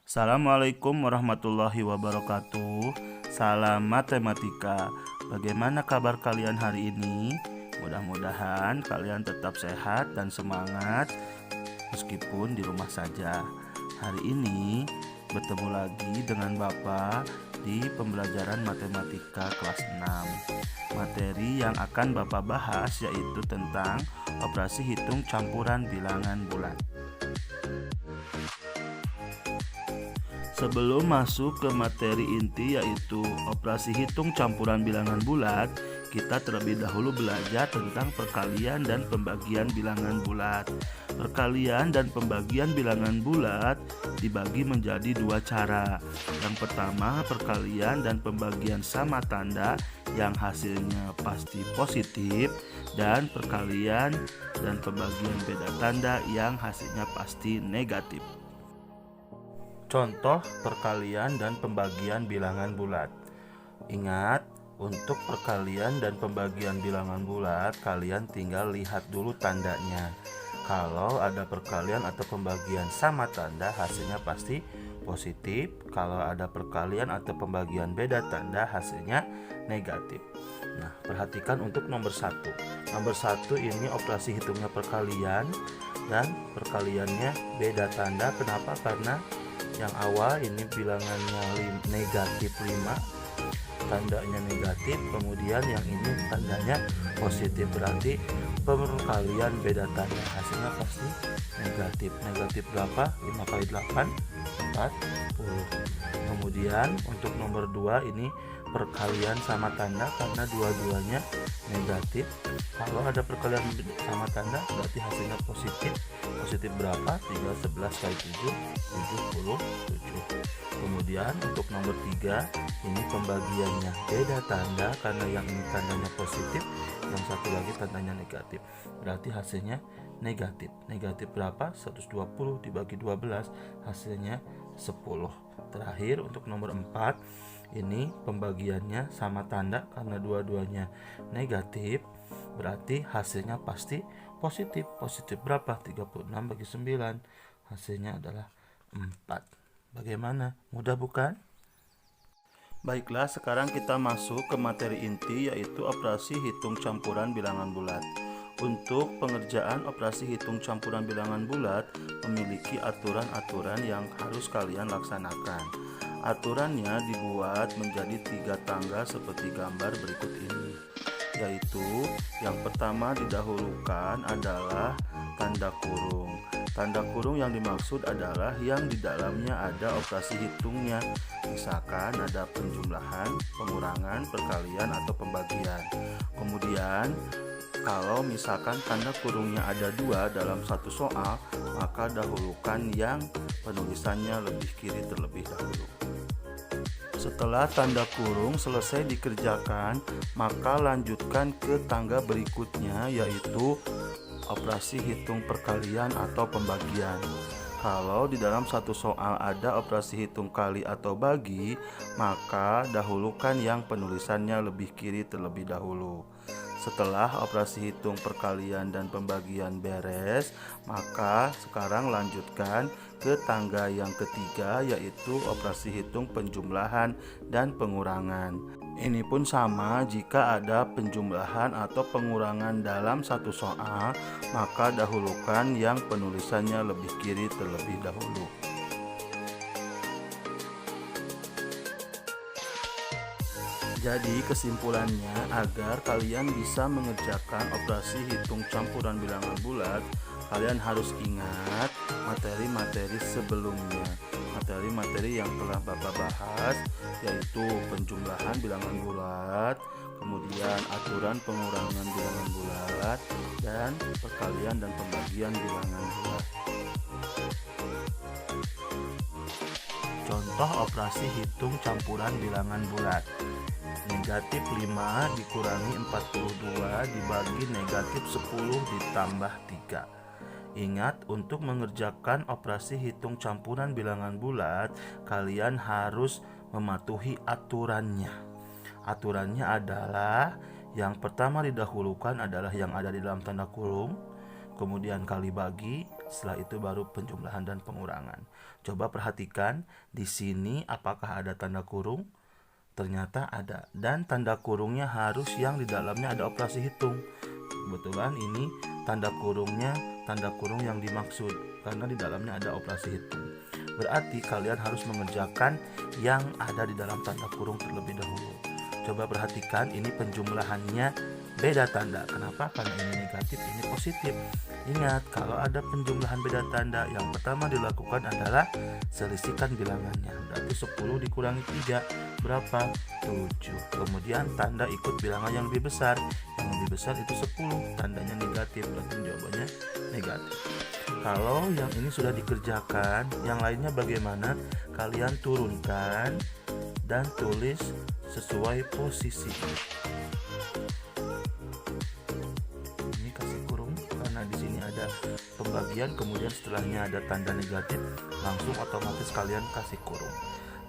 Assalamualaikum warahmatullahi wabarakatuh. Salam matematika. Bagaimana kabar kalian hari ini? Mudah-mudahan kalian tetap sehat dan semangat meskipun di rumah saja. Hari ini bertemu lagi dengan Bapak di pembelajaran matematika kelas 6. Materi yang akan Bapak bahas yaitu tentang operasi hitung campuran bilangan bulat. Sebelum masuk ke materi inti yaitu operasi hitung campuran bilangan bulat, kita terlebih dahulu belajar tentang perkalian dan pembagian bilangan bulat. Perkalian dan pembagian bilangan bulat dibagi menjadi dua cara. Yang pertama, perkalian dan pembagian sama tanda yang hasilnya pasti positif, dan perkalian dan pembagian beda tanda yang hasilnya pasti negatif. Contoh perkalian dan pembagian bilangan bulat. Ingat, untuk perkalian dan pembagian bilangan bulat, kalian tinggal lihat dulu tandanya. Kalau ada perkalian atau pembagian sama tanda, hasilnya pasti positif. Kalau ada perkalian atau pembagian beda tanda, hasilnya negatif. Nah, perhatikan untuk nomor 1. Nomor 1 ini operasi hitungnya perkalian dan perkaliannya beda tanda. Kenapa? Karena yang awal ini bilangannya negatif 5, tandanya negatif, kemudian yang ini tandanya positif, berarti perkalian beda tanda, hasilnya pasti negatif. Negatif berapa? 5 kali 8, 40. Kemudian untuk nomor 2 ini perkalian sama tanda karena dua-duanya negatif. Kalau ada perkalian sama tanda berarti hasilnya positif. Positif berapa? 3, 11 kali 7, 77. Kemudian untuk nomor 3 ini pembagiannya beda tanda karena yang ini tandanya positif, yang satu lagi tandanya negatif. Berarti hasilnya negatif. Negatif berapa? 120 dibagi 12, hasilnya 10. Terakhir untuk nomor 4 ini pembagiannya sama tanda karena dua-duanya negatif, berarti hasilnya pasti positif. Positif berapa? 36 bagi 9, hasilnya adalah 4. Bagaimana? Mudah bukan? Baiklah, sekarang kita masuk ke materi inti yaitu operasi hitung campuran bilangan bulat. Untuk pengerjaan operasi hitung campuran bilangan bulat memiliki aturan-aturan yang harus kalian laksanakan. Aturannya dibuat menjadi 3 tangga seperti gambar berikut ini, yaitu yang pertama didahulukan adalah tanda kurung. Tanda kurung yang dimaksud adalah yang di dalamnya ada operasi hitungnya, misalkan ada penjumlahan, pengurangan, perkalian, atau pembagian. Kemudian kalau misalkan tanda kurungnya ada 2 dalam satu soal, maka dahulukan yang penulisannya lebih kiri terlebih dahulu. Setelah tanda kurung selesai dikerjakan, maka lanjutkan ke tangga berikutnya yaitu operasi hitung perkalian atau pembagian. Kalau di dalam satu soal ada operasi hitung kali atau bagi, maka dahulukan yang penulisannya lebih kiri terlebih dahulu. Setelah operasi hitung perkalian dan pembagian beres, maka sekarang lanjutkan ke tangga yang ketiga yaitu operasi hitung penjumlahan dan pengurangan. Ini pun sama, jika ada penjumlahan atau pengurangan dalam satu soal, maka dahulukan yang penulisannya lebih kiri terlebih dahulu. Jadi kesimpulannya, agar kalian bisa mengerjakan operasi hitung campuran bilangan bulat, kalian harus ingat materi-materi sebelumnya. Materi-materi yang telah Bapak bahas yaitu penjumlahan bilangan bulat, kemudian aturan pengurangan bilangan bulat, dan perkalian dan pembagian bilangan bulat. Contoh operasi hitung campuran bilangan bulat. Negatif 5 dikurangi 42 dibagi negatif 10 ditambah 3. Ingat, untuk mengerjakan operasi hitung campuran bilangan bulat, kalian harus mematuhi aturannya. Aturannya adalah yang pertama didahulukan adalah yang ada di dalam tanda kurung, kemudian kali bagi, setelah itu baru penjumlahan dan pengurangan. Coba perhatikan di sini apakah ada tanda kurung? Ternyata ada, dan tanda kurungnya harus yang di dalamnya ada operasi hitung. Kebetulan ini tanda kurungnya tanda kurung yang dimaksud karena di dalamnya ada operasi hitung. Berarti kalian harus mengerjakan yang ada di dalam tanda kurung terlebih dahulu. Coba perhatikan, ini penjumlahannya beda tanda. Kenapa? Karena ini negatif, ini positif. Ingat, kalau ada penjumlahan beda tanda, yang pertama dilakukan adalah selisihkan bilangannya. Berarti 10 dikurangi 3 berapa? 7. Kemudian tanda ikut bilangan yang lebih besar. Yang lebih besar itu 10, tandanya negatif, berarti jawabannya negatif. Kalau yang ini sudah dikerjakan, yang lainnya bagaimana? Kalian turunkan dan tulis sesuai posisi. Ini kasih kurung karena di sini ada pembagian, kemudian setelahnya ada tanda negatif, langsung otomatis kalian kasih kurung.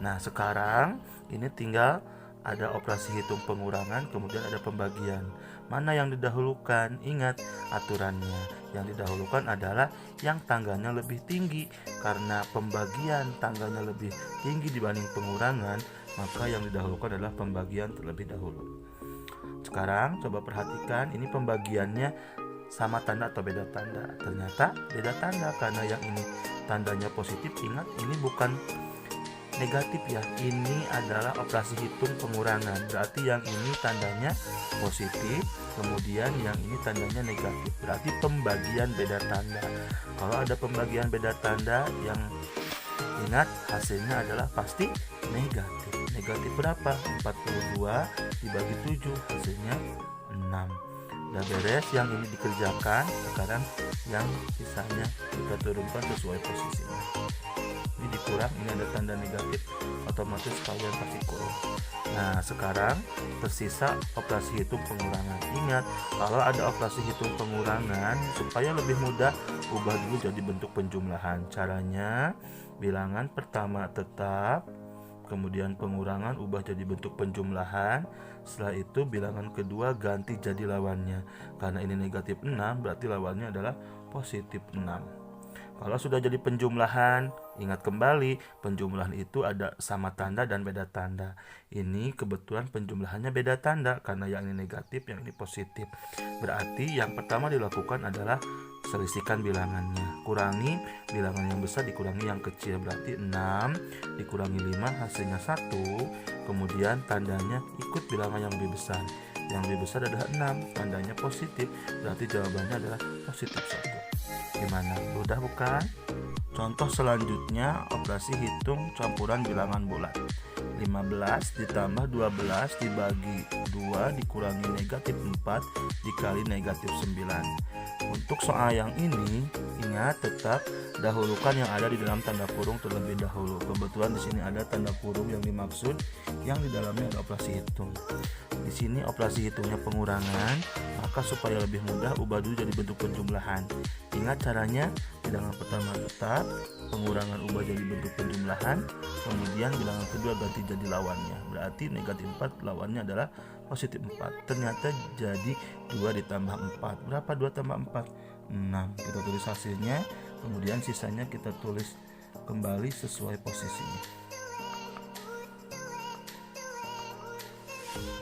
Nah, sekarang ini tinggal ada operasi hitung pengurangan, kemudian ada pembagian. Mana yang didahulukan? Ingat aturannya. Yang didahulukan adalah yang tangganya lebih tinggi. Karena pembagian tangganya lebih tinggi dibanding pengurangan, maka yang didahulukan adalah pembagian terlebih dahulu. Sekarang coba perhatikan, ini pembagiannya sama tanda atau beda tanda? Ternyata beda tanda karena yang ini tandanya positif. Ingat, ini bukan negatif ya, ini adalah operasi hitung pengurangan. Berarti yang ini tandanya positif, kemudian yang ini tandanya negatif. Berarti pembagian beda tanda. Kalau ada pembagian beda tanda, yang ingat hasilnya adalah pasti negatif. Negatif berapa? 42 dibagi 7, hasilnya 6. Udah beres yang ini dikerjakan. Sekarang yang sisanya kita turunkan sesuai posisinya. Ini dikurang, ini ada tanda negatif, otomatis kalian kasih kurung. Nah, sekarang tersisa operasi hitung pengurangan. Ingat, kalau ada operasi hitung pengurangan, supaya lebih mudah, ubah dulu jadi bentuk penjumlahan. Caranya, bilangan pertama tetap, kemudian pengurangan ubah jadi bentuk penjumlahan. Setelah itu bilangan kedua ganti jadi lawannya. Karena ini negatif 6, berarti lawannya adalah positif 6. Kalau sudah jadi penjumlahan, ingat kembali, penjumlahan itu ada sama tanda dan beda tanda. Ini kebetulan penjumlahannya beda tanda karena yang ini negatif, yang ini positif. Berarti yang pertama dilakukan adalah selisihkan bilangannya. Kurangi bilangan yang besar dikurangi yang kecil, berarti 6 dikurangi 5 hasilnya 1. Kemudian tandanya ikut bilangan yang lebih besar. Yang lebih besar adalah 6, tandanya positif, berarti jawabannya adalah positif 1. Gimana? Mudah bukan? Contoh selanjutnya, operasi hitung campuran bilangan bulat. 15 ditambah 12 dibagi 2 dikurangi negatif 4 dikali negatif 9. Untuk soal yang ini, ingat tetap dahulukan yang ada di dalam tanda kurung terlebih dahulu. Kebetulan di sini ada tanda kurung yang dimaksud, yang di dalamnya ada operasi hitung. Di sini operasi hitungnya pengurangan, maka supaya lebih mudah ubah dulu jadi bentuk penjumlahan. Ingat caranya, bilangan pertama tetap, pengurangan ubah jadi bentuk penjumlahan, kemudian bilangan kedua ganti jadi lawannya. Berarti negatif 4 lawannya adalah positif 4. Ternyata jadi 2 ditambah 4. Berapa 2 tambah 4? 6. Kita tulis hasilnya, kemudian sisanya kita tulis kembali sesuai posisinya.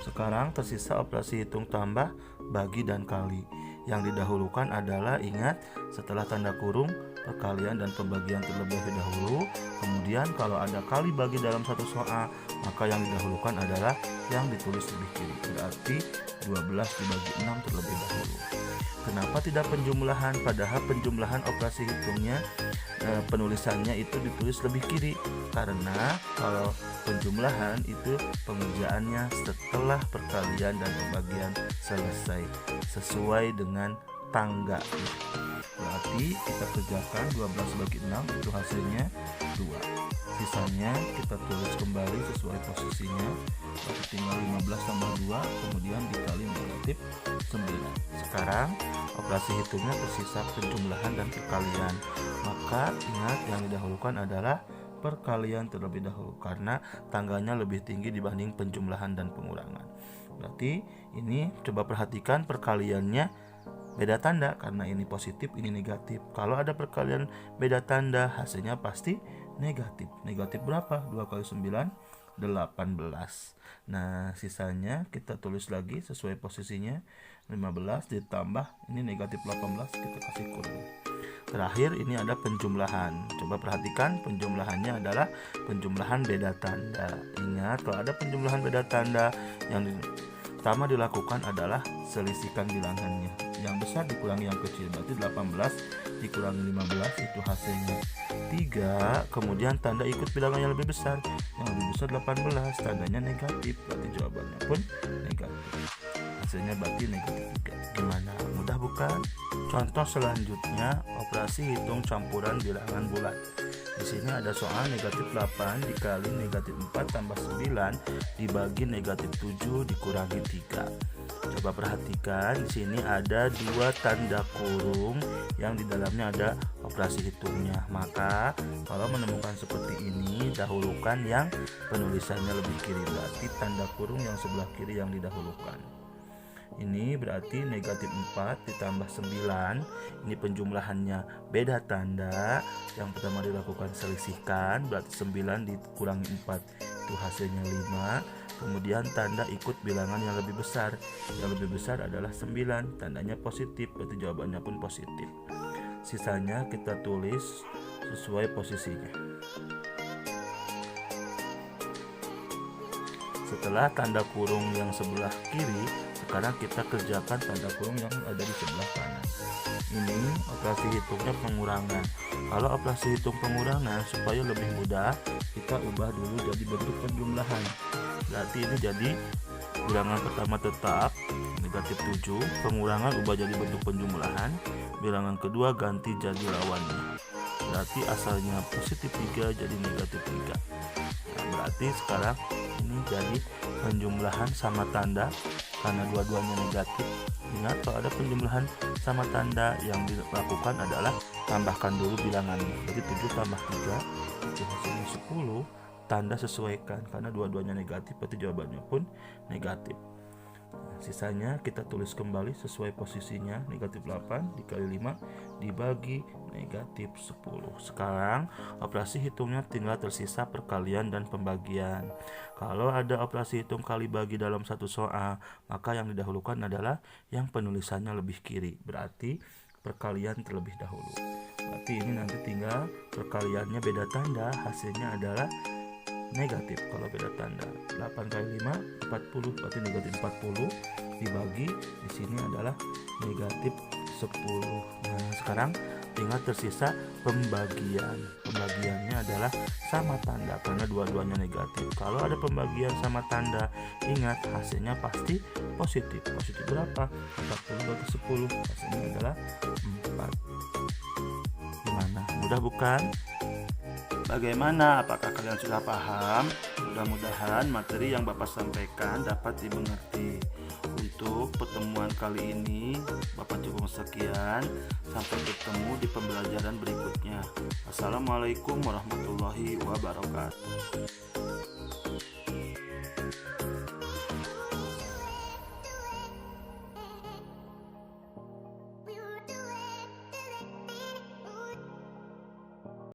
Sekarang tersisa operasi hitung tambah, bagi, dan kali. Yang didahulukan adalah, ingat, setelah tanda kurung, perkalian dan pembagian terlebih dahulu. Kemudian kalau ada kali bagi dalam satu soal, maka yang didahulukan adalah yang ditulis lebih kiri. Berarti 12 dibagi 6 terlebih dahulu. Kenapa tidak penjumlahan? Padahal penjumlahan operasi hitungnya penulisannya itu ditulis lebih kiri. Karena kalau penjumlahan itu pengerjaannya setelah perkalian dan pembagian selesai sesuai dengan tangga. Berarti kita kerjakan 12 bagi 6 itu hasilnya 2. Sisanya kita tulis kembali sesuai posisinya. Berarti tinggal 15 tambah 2 kemudian dikali negatif 9. Sekarang operasi hitungnya tersisa penjumlahan dan perkalian. Maka ingat yang didahulukan adalah perkalian terlebih dahulu karena tangganya lebih tinggi dibanding penjumlahan dan pengurangan. Berarti ini coba perhatikan perkaliannya beda tanda karena ini positif, ini negatif. Kalau ada perkalian beda tanda, hasilnya pasti negatif. Negatif berapa? 2 kali 9, 18. Nah, sisanya kita tulis lagi sesuai posisinya. 15 ditambah ini negatif 18, kita kasih kurung. Terakhir ini ada penjumlahan. Coba perhatikan, penjumlahannya adalah penjumlahan beda tanda. Ingat, kalau ada penjumlahan beda tanda, yang pertama dilakukan adalah selisihkan bilangannya. Yang besar dikurangi yang kecil, berarti 18 dikurangi 15 itu hasilnya 3. Kemudian tanda ikut bilangan yang lebih besar. Yang lebih besar 18, tandanya negatif, berarti jawabannya pun negatif. Hasilnya berarti negatif 3. Gimana? Mudah bukan? Contoh selanjutnya, operasi hitung campuran bilangan bulat. Di sini ada soal negatif 8 dikali negatif 4 tambah 9 dibagi negatif 7 dikurangi 3. Coba perhatikan, di sini ada 2 tanda kurung yang di dalamnya ada operasi hitungnya. Maka kalau menemukan seperti ini, dahulukan yang penulisannya lebih kiri, berarti tanda kurung yang sebelah kiri yang didahulukan. Ini berarti negatif 4 ditambah 9. Ini penjumlahannya beda tanda. Yang pertama dilakukan selisihkan, berarti 9 dikurangi 4 itu hasilnya 5. Kemudian tanda ikut bilangan yang lebih besar. Yang lebih besar adalah 9, tandanya positif, berarti jawabannya pun positif. Sisanya kita tulis sesuai posisinya. Setelah tanda kurung yang sebelah kiri, sekarang kita kerjakan tanda kurung yang ada di sebelah kanan. Ini operasi hitungnya pengurangan. Kalau operasi hitung pengurangan, supaya lebih mudah, kita ubah dulu jadi bentuk penjumlahan. Berarti ini jadi bilangan pertama tetap negatif 7, pengurangan ubah jadi bentuk penjumlahan, bilangan kedua ganti jadi lawannya. Berarti asalnya positif 3 jadi negatif 3. Nah, berarti sekarang ini jadi penjumlahan sama tanda karena dua-duanya negatif. Ingat, kalau ada penjumlahan sama tanda, yang dilakukan adalah tambahkan dulu bilangannya. Jadi 7 tambah 3 itu hasilnya 10. Tanda sesuaikan karena dua-duanya negatif, berarti jawabannya pun negatif. Sisanya kita tulis kembali sesuai posisinya. Negatif 8 dikali 5 dibagi negatif 10. Sekarang operasi hitungnya tinggal tersisa perkalian dan pembagian. Kalau ada operasi hitung kali bagi dalam satu soal, maka yang didahulukan adalah yang penulisannya lebih kiri, berarti perkalian terlebih dahulu. Berarti ini nanti tinggal perkaliannya beda tanda, hasilnya adalah negatif. Kalau beda tanda 8 kali 5 40, berarti negatif 40 dibagi di sini adalah negatif 10. Nah, sekarang tinggal tersisa pembagian. Pembagiannya adalah sama tanda karena dua-duanya negatif. Kalau ada pembagian sama tanda, ingat hasilnya pasti positif. Positif berapa? 40 bagi 10, hasilnya adalah 4. Gimana? Mudah bukan? Bagaimana? Apakah kalian sudah paham? Mudah-mudahan materi yang Bapak sampaikan dapat dimengerti. Untuk pertemuan kali ini Bapak cukup sekian. Sampai bertemu di pembelajaran berikutnya. Assalamualaikum warahmatullahi wabarakatuh.